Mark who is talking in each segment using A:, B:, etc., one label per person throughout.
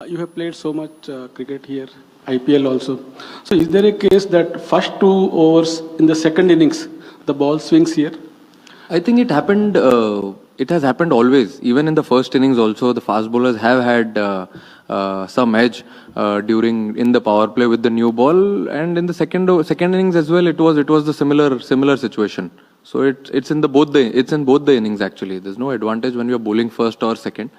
A: You have played so much cricket here, IPL also. So is there a case that first 2 overs in the second innings, the ball swings here?
B: I think it happened. It has happened always. Even in the first innings, also the fast bowlers have had some edge during in the power play with the new ball, and in the second innings as well. It was the similar situation. So it's in both the innings actually. There's no advantage when you're bowling first or second.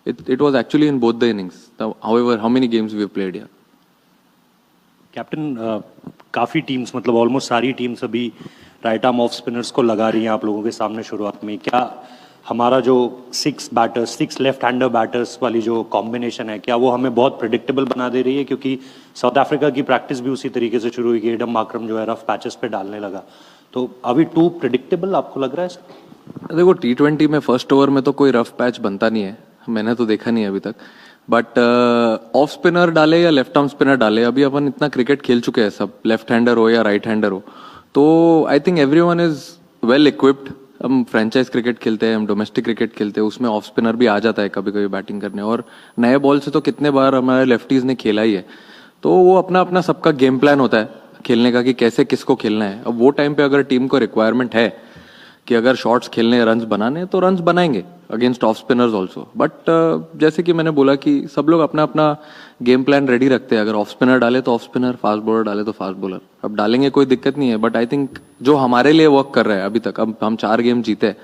B: It was actually in both the innings. Now, however, how many games we've played here?
C: Captain काफ़ी teams मतलब almost सारी teams अभी right arm off spinners को लगा रही हैं आप लोगों के सामने शुरुआत में. क्या हमारा जो 6 लेफ्ट हैंडर बैटर्स वाली जो कॉम्बिनेशन है क्या वो हमें बहुत प्रिडिक्टेबल बना दे रही है? क्योंकि साउथ अफ्रीका की प्रैक्टिस भी उसी तरीके से शुरू हुई कि एडम मार्करम जो है रफ पैचेस पे डालने लगा. तो अभी टू प्रिडिक्टेबल आपको लग रहा है?
B: देखो T20 में फर्स्ट ओवर में तो कोई रफ पैच बनता नहीं है. मैंने तो देखा नहीं अभी तक. बट ऑफ स्पिनर डाले या लेफ्ट आर्म स्पिनर डाले, अभी अपन इतना क्रिकेट खेल चुके हैं सब, लेफ्ट हैंडर हो या राइट हैंडर हो, तो I think everyone is well equipped. हम फ्रेंचाइज क्रिकेट खेलते हैं, हम डोमेस्टिक क्रिकेट खेलते हैं, उसमें ऑफ स्पिनर भी आ जाता है कभी कभी बैटिंग करने. और नए बॉल से तो कितने बार हमारे लेफ्टीज ने खेला ही है. तो वो अपना अपना सबका गेम प्लान होता है खेलने का कि कैसे किसको खेलना है. अब वो टाइम पे अगर टीम को रिक्वायरमेंट है कि अगर शॉट्स खेलने, रन्स बनाने, तो रन्स बनाएंगे against off spinners also. But जैसे कि मैंने बोला कि सब लोग अपना अपना गेम प्लान रेडी रखते हैं. अगर ऑफ स्पिनर डाले तो ऑफ स्पिनर, फास्ट बॉलर डाले तो फास्ट बॉलर. अब डालेंगे, कोई दिक्कत नहीं है. बट आई थिंक जो हमारे लिए वर्क कर रहा है अभी तक, अब हम 4 गेम जीते,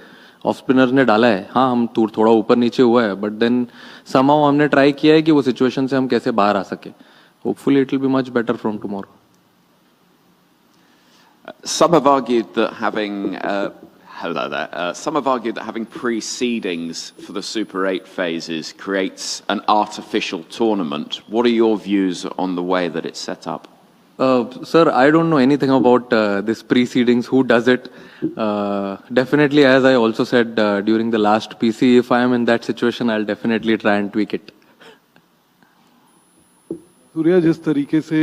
B: ऑफ स्पिनर ने डाला है. हाँ, हम थोड़ा ऊपर नीचे हुआ है, बट देन समहाउ हमने ट्राई किया है कि वो सिचुएशन से हम कैसे बाहर आ सके. Hopefully it will be much better from tomorrow.
D: Some have argued that having hello there. Some have argued that having precedings for the Super 8 phases creates an artificial tournament. What are your views on the way that it's set up?
B: Sir, I don't know anything about this precedings. Who does it? Definitely, as I also said during the last PC, if I am in that situation, I'll definitely try and tweak it.
E: Surya, जिस तरीके से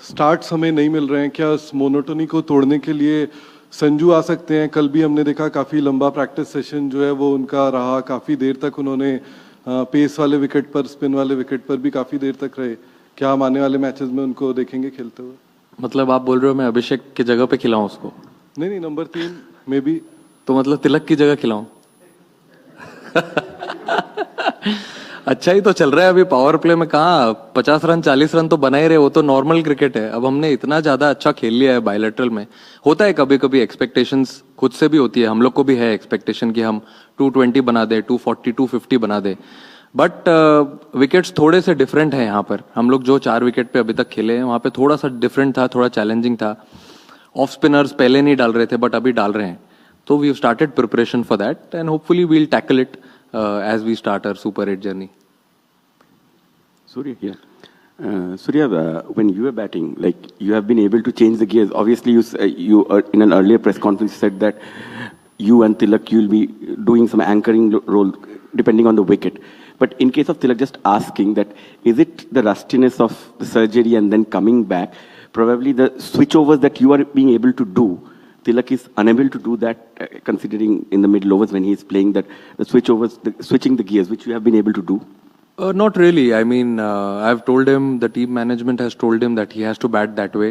E: starts हमें नहीं मिल रहे हैं, क्या इस monotony को तोड़ने के लिए संजू आ सकते हैं? कल भी हमने देखा काफ़ी लंबा प्रैक्टिस सेशन जो है वो उनका रहा, काफ़ी देर तक उन्होंने पेस वाले विकेट पर, स्पिन वाले विकेट पर भी काफ़ी देर तक रहे. क्या हम आने वाले मैचेस में उनको देखेंगे खेलते हुए?
B: मतलब आप बोल रहे हो मैं अभिषेक की जगह पे खिलाऊं उसको?
E: नहीं, नंबर 3 में भी.
B: तो मतलब तिलक की जगह खिलाऊं? अच्छा ही तो चल रहा है अभी पावर प्ले में. कहाँ 50 रन 40 रन तो बना ही रहे, वो तो नॉर्मल क्रिकेट है. अब हमने इतना ज्यादा अच्छा खेल लिया है बायलैटरल में. होता है कभी कभी एक्सपेक्टेशंस खुद से भी होती है, हम लोग को भी है एक्सपेक्टेशन कि हम 220 बना दे, 240 250 बना दे. बट विकेट्स थोड़े से डिफरेंट है यहाँ पर. हम लोग जो 4 विकेट पे अभी तक खेले हैं वहाँ पे थोड़ा सा डिफरेंट था, थोड़ा चैलेंजिंग था. ऑफ स्पिनर्स पहले नहीं डाल रहे थे बट अभी डाल रहे हैं. तो we started preparation for that and hopefully we'll tackle it as we start our Super 8 journey.
F: Surya here. Surya, when you were batting, like you have been able to change the gears. Obviously, you in an earlier press conference said that you and Tilak you'll be doing some anchoring role depending on the wicket. But in case of Tilak, just asking that, is it the rustiness of the surgery and then coming back, probably the switchovers that you are being able to do? Tilak is unable to do that, considering in the middle overs when he is playing that the switchovers, switching the gears, which you have been able to do.
B: Not really. I mean, I've told him, the team management has told him that he has to bat that way.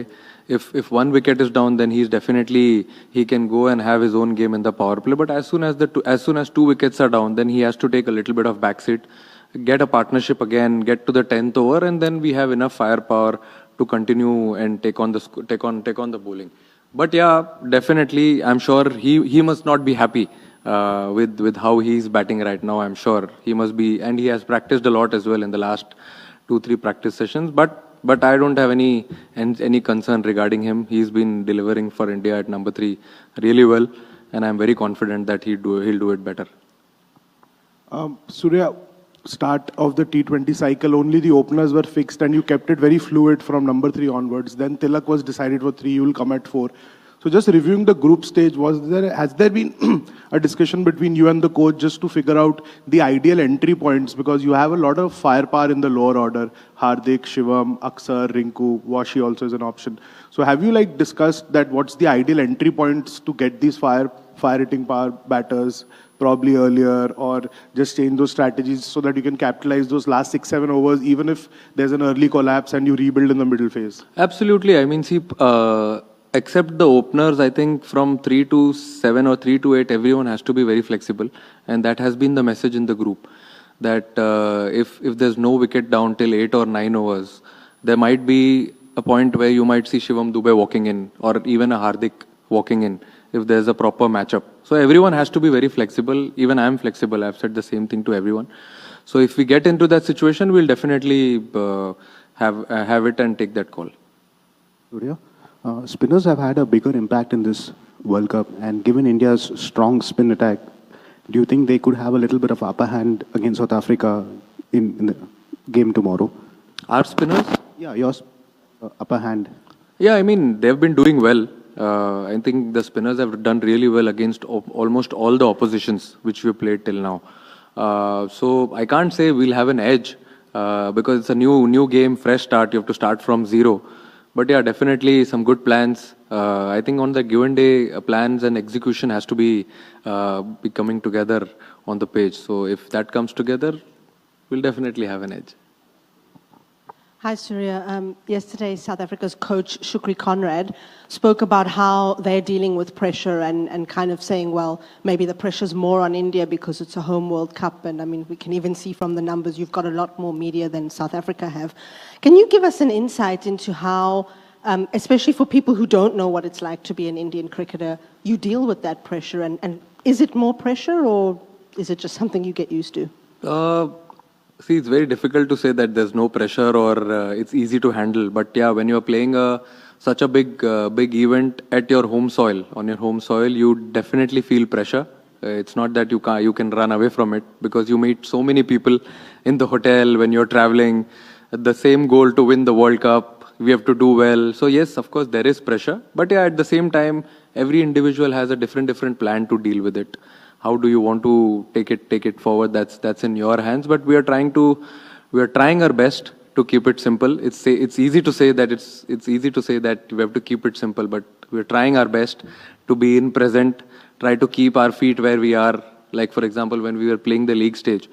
B: If one wicket is down, then he can go and have his own game in the power play. But as soon as 2 wickets are down, then he has to take a little bit of backseat, get a partnership again, get to the 10th over, and then we have enough firepower to continue and take on the bowling. But yeah, definitely, I'm sure he must not be happy with how he's batting right now. I'm sure he must be, and he has practiced a lot as well in the last 2-3 practice sessions. But I don't have any concern regarding him. He's been delivering for India at number 3 really well, and I'm very confident that he'll do it better.
G: Surya, start of the T20 cycle, only the openers were fixed and you kept it very fluid from number 3 onwards. Then Tilak was decided for 3, you will come at 4. So just reviewing the group stage, has there been a discussion between you and the coach just to figure out the ideal entry points? Because you have a lot of firepower in the lower order. Hardik, Shivam, Aksar, Rinku, Washi also is an option. So have you discussed that what's the ideal entry points to get these fire hitting power batters, probably earlier, or just change those strategies so that you can capitalize those last 6-7 overs, even if there's an early collapse and you rebuild in the middle phase?
B: Absolutely. I mean, see, except the openers, I think from 3 to 7 or 3 to 8, everyone has to be very flexible, and that has been the message in the group. That if there's no wicket down till 8 or 9 overs, there might be a point where you might see Shivam Dube walking in, or even a Hardik walking in, if there's a proper matchup. So everyone has to be very flexible. Even I am flexible. I've said the same thing to everyone. So if we get into that situation, we'll definitely have it and take that call.
H: Surya, spinners have had a bigger impact in this World Cup, and given India's strong spin attack, do you think they could have a little bit of upper hand against South Africa in the game tomorrow?
B: Our spinners?
H: Yeah, yours upper hand.
B: Yeah, I mean, they've been doing well. I think the spinners have done really well against almost all the oppositions which we played till now. So I can't say we'll have an edge because it's a new game, fresh start. You have to start from zero. But yeah, definitely some good plans. I think on the given day, plans and execution has to be coming together on the page. So if that comes together, we'll definitely have an edge.
I: Hi, Surya. Yesterday, South Africa's coach, Shukri Conrad, spoke about how they're dealing with pressure and kind of saying, well, maybe the pressure's more on India because it's a home World Cup. And I mean, we can even see from the numbers, you've got a lot more media than South Africa have. Can you give us an insight into how, especially for people who don't know what it's like to be an Indian cricketer, you deal with that pressure? And is it more pressure, or is it just something you get used to?
B: See, it's very difficult to say that there's no pressure or it's easy to handle. But yeah, when you're playing such a big event at your home soil, on your home soil, you definitely feel pressure. It's not that you can run away from it, because you meet so many people in the hotel when you're traveling. The same goal to win the World Cup. We have to do well. So yes, of course, there is pressure. But yeah, at the same time, every individual has a different plan to deal with it. How do you want to take it forward? That's in your hands. But we are trying our best to keep it simple. It's easy to say that it's easy to say that we have to keep it simple. But we're trying our best to be in present. Try to keep our feet where we are. Like for example, when we were playing the league stage,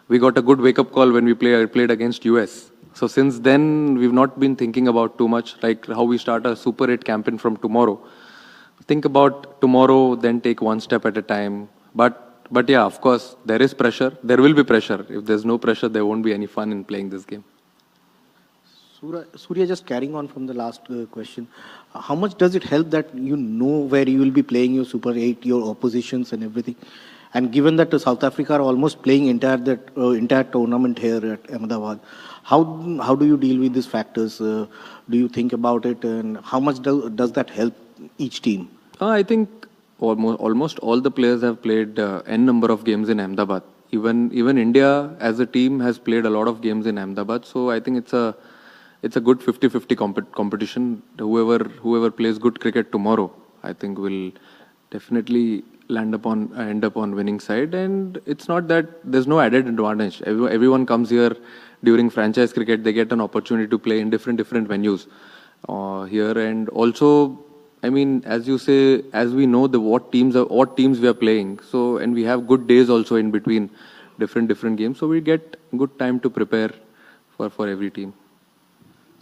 B: we got a good wake-up call when we played against US. So since then, we've not been thinking about too much, like how we start a Super 8 campaign from tomorrow. Think about tomorrow, then take one step at a time. But yeah, of course, there is pressure. There will be pressure. If there's no pressure, there won't be any fun in playing this game.
J: Surya, just carrying on from the last question, how much does it help that you know where you will be playing your Super 8, your oppositions and everything? And given that South Africa are almost playing entire tournament here at Ahmedabad, how do you deal with these factors? Do you think about it, and how much does that help each team?
B: I think almost all the players have played n number of games in Ahmedabad. Even India as a team has played a lot of games in Ahmedabad. So I think it's a good 50-50 competition. Whoever plays good cricket tomorrow, I think will definitely end up on winning side. And it's not that there's no added advantage. Everyone comes here during franchise cricket. They get an opportunity to play in different venues here, and also, I mean, as you say, as we know what teams we are playing. So, and we have good days also in between different games. So we get good time to prepare for every team.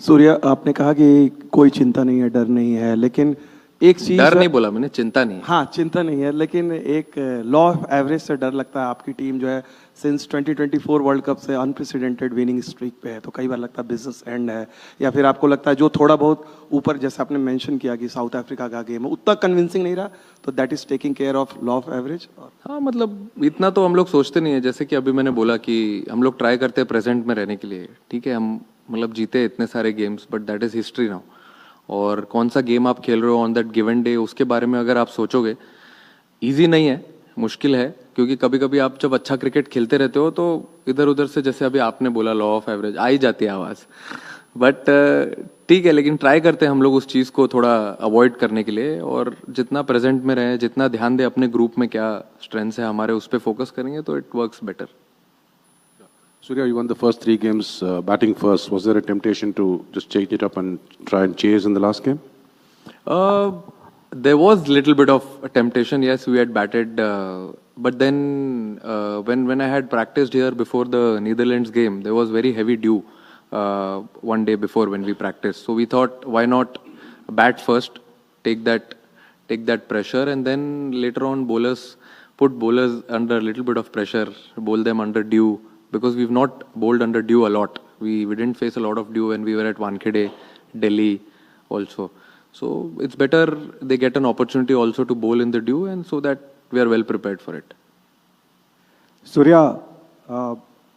K: Surya, आपने कहा कि कोई चिंता नहीं है, डर नहीं है, लेकिन एक चीज
B: डर नहीं बोला मैंने, चिंता नहीं है.
K: हाँ, चिंता नहीं है, लेकिन एक लॉ ऑफ एवरेज से डर लगता है. आपकी टीम जो है सिंस 2024 वर्ल्ड कप से अनप्रेसिडेंटेड विनिंग स्ट्रीक पे है, तो कई बार लगता है बिजनेस एंड है, या फिर आपको लगता है जो थोड़ा बहुत ऊपर, जैसे आपने मेंशन किया कि साउथ अफ्रीका का गेम है उतना कन्विंसिंग नहीं रहा, तो that is taking care of law of average.
B: हाँ, मतलब इतना तो हम लोग सोचते नहीं है. जैसे कि अभी मैंने बोला कि हम लोग ट्राई करते हैं प्रेजेंट में रहने के लिए. ठीक है, हम मतलब जीते इतने सारे games, but that is history now. और कौन सा गेम आप खेल रहे हो ऑन दैट गिवन डे, उसके बारे में अगर आप सोचोगे, इजी नहीं है, मुश्किल है. क्योंकि कभी कभी आप जब अच्छा क्रिकेट खेलते रहते हो तो इधर उधर से, जैसे अभी आपने बोला लॉ ऑफ एवरेज, आ ही जाती है आवाज़. बट ठीक है, लेकिन ट्राई करते हैं हम लोग उस चीज़ को थोड़ा अवॉइड करने के लिए, और जितना प्रेजेंट में रहे, जितना ध्यान दे अपने ग्रुप में क्या स्ट्रेंथ्स है हमारे, उस पर फोकस करेंगे तो it works better.
L: Surya, you won the first 3 games batting first. Was there a temptation to just change it up and try and chase in the last game?
B: There was little bit of a temptation. Yes, we had batted, but then when I had practiced here before the Netherlands game, there was very heavy dew one day before when we practiced. So we thought, why not bat first, take that pressure, and then later on put bowlers under a little bit of pressure, bowl them under dew, because we've not bowled under dew a lot. We didn't face a lot of dew when we were at Wankhede, Delhi also. So it's better they get an opportunity also to bowl in the dew, and so that we are well prepared for it.
M: Surya,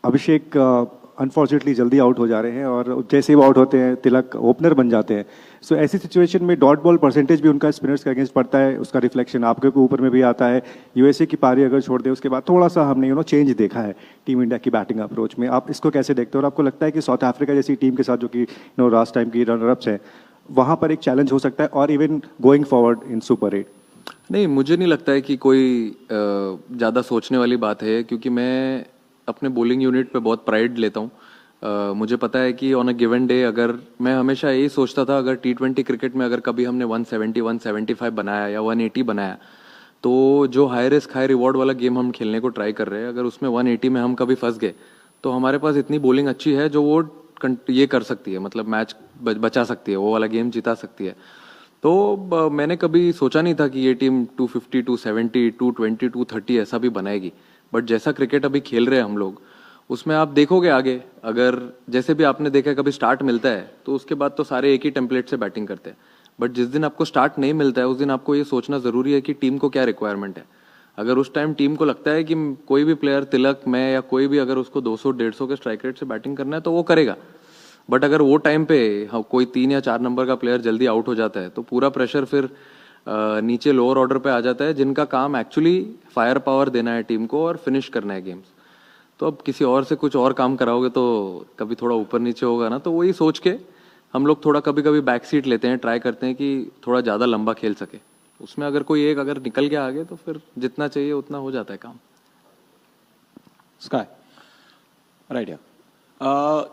M: Abhishek unfortunately जल्दी out हो जा रहे हैं और जैसे ही out होते हैं तिलक opener बन जाते हैं. सो ऐसी सिचुएशन में डॉट बॉल परसेंटेज भी उनका स्पिनर्स के अगेंस्ट पड़ता है, उसका रिफ्लेक्शन आपके ऊपर में भी आता है. यूएसए की पारी अगर छोड़ दे उसके बाद थोड़ा सा हमने चेंज देखा है टीम इंडिया की बैटिंग अप्रोच में. आप इसको कैसे देखते हो और आपको लगता है कि साउथ अफ्रीका जैसी टीम के साथ जो कि लास्ट टाइम की रनर-अप्स हैं, वहाँ पर एक चैलेंज हो सकता है और even going forward in super 8?
B: नहीं, मुझे नहीं लगता है कि कोई ज़्यादा सोचने वाली बात है, क्योंकि मैं अपने बॉलिंग यूनिट पे बहुत प्राइड लेता हूँ. मुझे पता है कि ऑन अ गिवन डे अगर मैं हमेशा यही सोचता था, अगर T20 क्रिकेट में अगर कभी हमने 170, 175 बनाया या 180 बनाया, तो जो हाई रिस्क हाई रिवॉर्ड वाला गेम हम खेलने को ट्राई कर रहे हैं, अगर उसमें 180 में हम कभी फंस गए तो हमारे पास इतनी बॉलिंग अच्छी है जो वो ये कर सकती है, मतलब मैच बचा सकती है, वो वाला गेम जिता सकती है. तो मैंने कभी सोचा नहीं था कि ये टीम 250, 270, 220, 230 ऐसा भी बनाएगी. बट जैसा क्रिकेट अभी खेल रहे हैं हम लोग, उसमें आप देखोगे आगे, अगर जैसे भी आपने देखा कभी स्टार्ट मिलता है तो उसके बाद तो सारे एक ही टेम्पलेट से बैटिंग करते हैं. बट जिस दिन आपको स्टार्ट नहीं मिलता है उस दिन आपको ये सोचना ज़रूरी है कि टीम को क्या रिक्वायरमेंट है. अगर उस टाइम टीम को लगता है कि कोई भी प्लेयर, तिलक, मैं या कोई भी, अगर उसको 200-150 के स्ट्राइक रेट से बैटिंग करना है तो वो करेगा. बट अगर वो टाइम पे कोई 3 या 4 नंबर का प्लेयर जल्दी आउट हो जाता है तो पूरा प्रेशर फिर नीचे लोअर ऑर्डर पे आ जाता है, जिनका काम एक्चुअली फायर पावर देना है टीम को और फिनिश करना है गेम्स. तो अब किसी और से कुछ और काम कराओगे तो कभी थोड़ा ऊपर नीचे होगा ना. तो वही सोच के हम लोग थोड़ा कभी कभी बैक सीट लेते हैं, ट्राई करते हैं कि थोड़ा ज़्यादा लंबा खेल सके. उसमें अगर कोई एक अगर निकल गया आगे तो फिर जितना चाहिए उतना हो जाता है काम.
N: Sky, right here.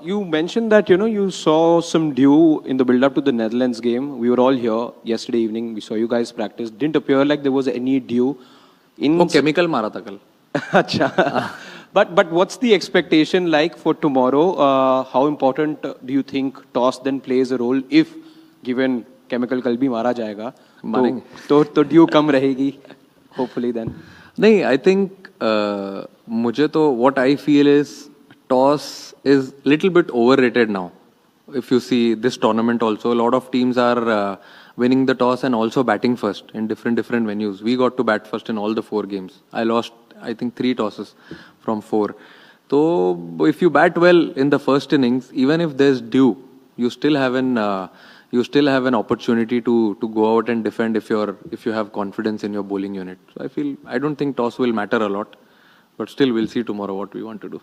N: You mentioned that you saw some dew in the build-up to the Netherlands game. We were all here yesterday evening. We saw you guys practice. Didn't appear like there was any dew.
B: वो chemical मारा था कल.
N: अच्छा. But what's the expectation like for tomorrow? How important do you think toss then plays a role if given chemical कल भी मारा जाएगा?
B: मारेंगे.
N: तो dew कम रहेगी. Hopefully then.
B: नहीं, I think मुझे तो what I feel is toss is little bit overrated now. If you see this tournament also, a lot of teams are winning the toss and also batting first in different venues. We got to bat first in all the 4 games. I lost, I think, 3 tosses from 4. So if you bat well in the first innings, even if there's dew, you still have an opportunity to go out and defend if you have confidence in your bowling unit. So I don't think toss will matter a lot, but still we'll see tomorrow what we want to do.